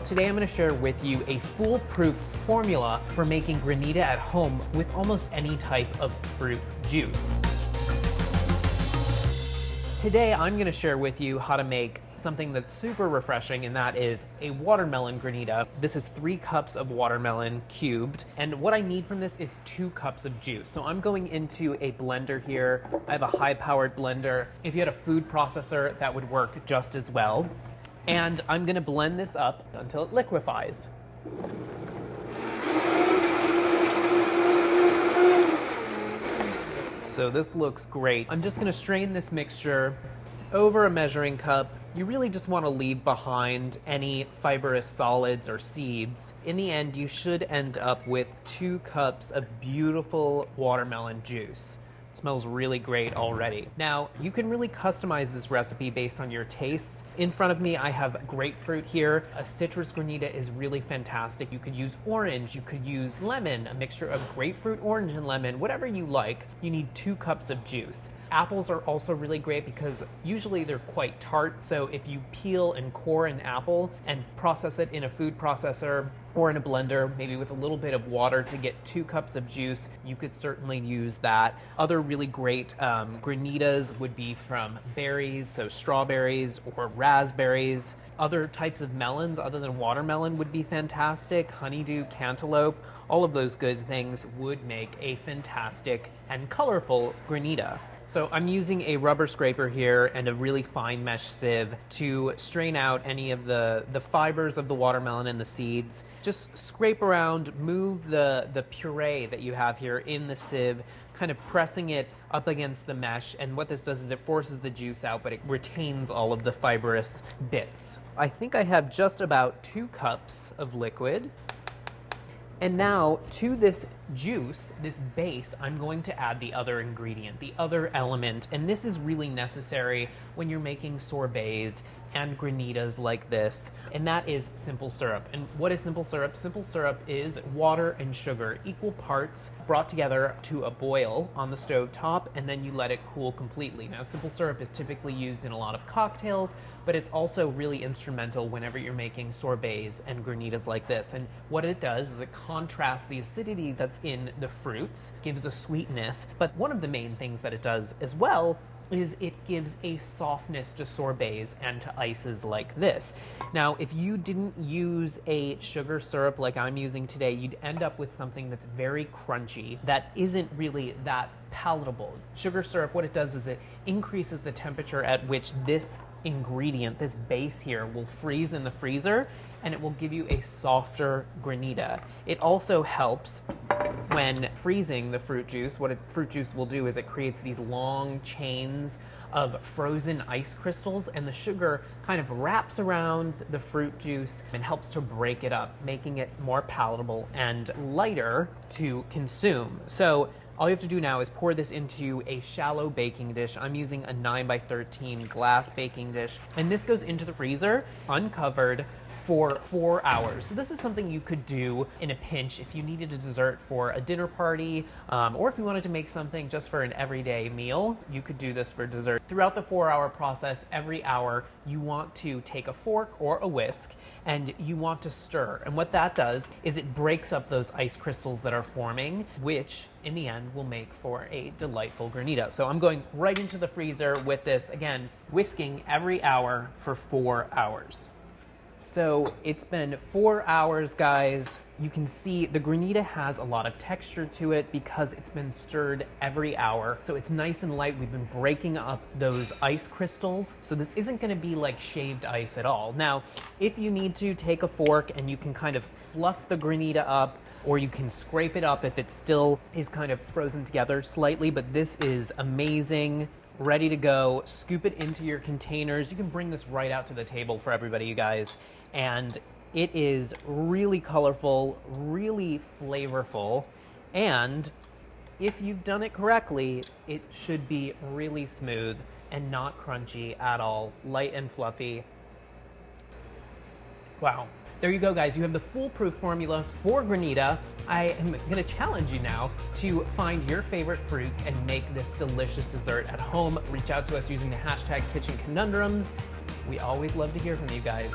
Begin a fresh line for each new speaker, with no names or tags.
today I'm going to share with you a foolproof formula for making Granita at home with almost any type of fruit juice. Today I'm going to share with you how to make something that's super refreshing, and that is a watermelon Granita. This is 3 cups of watermelon cubed, and what I need from this is 2 cups of juice. So I'm going into a blender here. I have a high-powered blender. If you had a food processor, that would work just as well. And I'm going to blend this up until it liquefies. So this looks great. I'm just gonna strain this mixture over a measuring cup. You really just wanna leave behind any fibrous solids or seeds. In the end, you should end up with 2 cups of beautiful watermelon juice. It smells really great already. Now, you can really customize this recipe based on your tastes. In front of me, I have grapefruit here. A citrus Granita is really fantastic. You could use orange, you could use lemon, a mixture of grapefruit, orange, and lemon, whatever you like. You need 2 cups of juice. Apples are also really great because usually they're quite tart, so if you peel and core an apple and process it in a food processor or in a blender, maybe with a little bit of water to get 2 cups of juice, you could certainly use that. Other really great Granitas would be from berries, so strawberries or raspberries. Other types of melons other than watermelon would be fantastic. Honeydew, cantaloupe, all of those good things would make a fantastic and colorful Granita. So I'm using a rubber scraper here and a really fine mesh sieve to strain out any of the fibers of the watermelon and the seeds. Just scrape around, move the puree that you have here in the sieve, kind of pressing it up against the mesh. And what this does is it forces the juice out, but it retains all of the fibrous bits. I think I have just about 2 cups of liquid. And now to this juice, this base, I'm going to add the other ingredient, the other element. And this is really necessary when you're making sorbets and Granitas like this, and that is simple syrup. And what is simple syrup? Simple syrup is water and sugar, equal parts, brought together to a boil on the stove top, and then you let it cool completely. Now, simple syrup is typically used in a lot of cocktails, but it's also really instrumental whenever you're making sorbets and Granitas like this. And what it does is it contrasts the acidity that's in the fruits, gives a sweetness, but one of the main things that it does as well is it gives a softness to sorbets and to ices like this. Now, if you didn't use a sugar syrup like I'm using today, you'd end up with something that's very crunchy that isn't really that palatable. Sugar syrup, what it does is it increases the temperature at which this ingredient, this base here, will freeze in the freezer, and it will give you a softer Granita. It also helps when freezing the fruit juice. What a fruit juice will do is it creates these long chains of frozen ice crystals, and the sugar kind of wraps around the fruit juice and helps to break it up, making it more palatable and lighter to consume. So all you have to do now is pour this into a shallow baking dish. I'm using a 9x13 glass baking dish, and this goes into the freezer uncovered for 4 hours. So this is something you could do in a pinch if you needed a dessert for a dinner party, or if you wanted to make something just for an everyday meal, you could do this for dessert. Throughout the 4-hour process, every hour, you want to take a fork or a whisk and you want to stir. And what that does is it breaks up those ice crystals that are forming, which in the end will make for a delightful Granita. So I'm going right into the freezer with this, again, whisking every hour for 4 hours. So it's been 4 hours, guys. You can see the Granita has a lot of texture to it because it's been stirred every hour. So it's nice and light. We've been breaking up those ice crystals. So this isn't gonna be like shaved ice at all. Now, if you need to, take a fork and you can kind of fluff the Granita up, or you can scrape it up if it still is kind of frozen together slightly, but this is amazing. Ready to go. Scoop it into your containers. You can bring this right out to the table for everybody, you guys. And it is really colorful, really flavorful, and if you've done it correctly, it should be really smooth and not crunchy at all, light and fluffy. Wow. There you go, guys. You have the foolproof formula for Granita. I am going to challenge you now to find your favorite fruits and make this delicious dessert at home. Reach out to us using the hashtag Kitchen Conundrums. We always love to hear from you guys.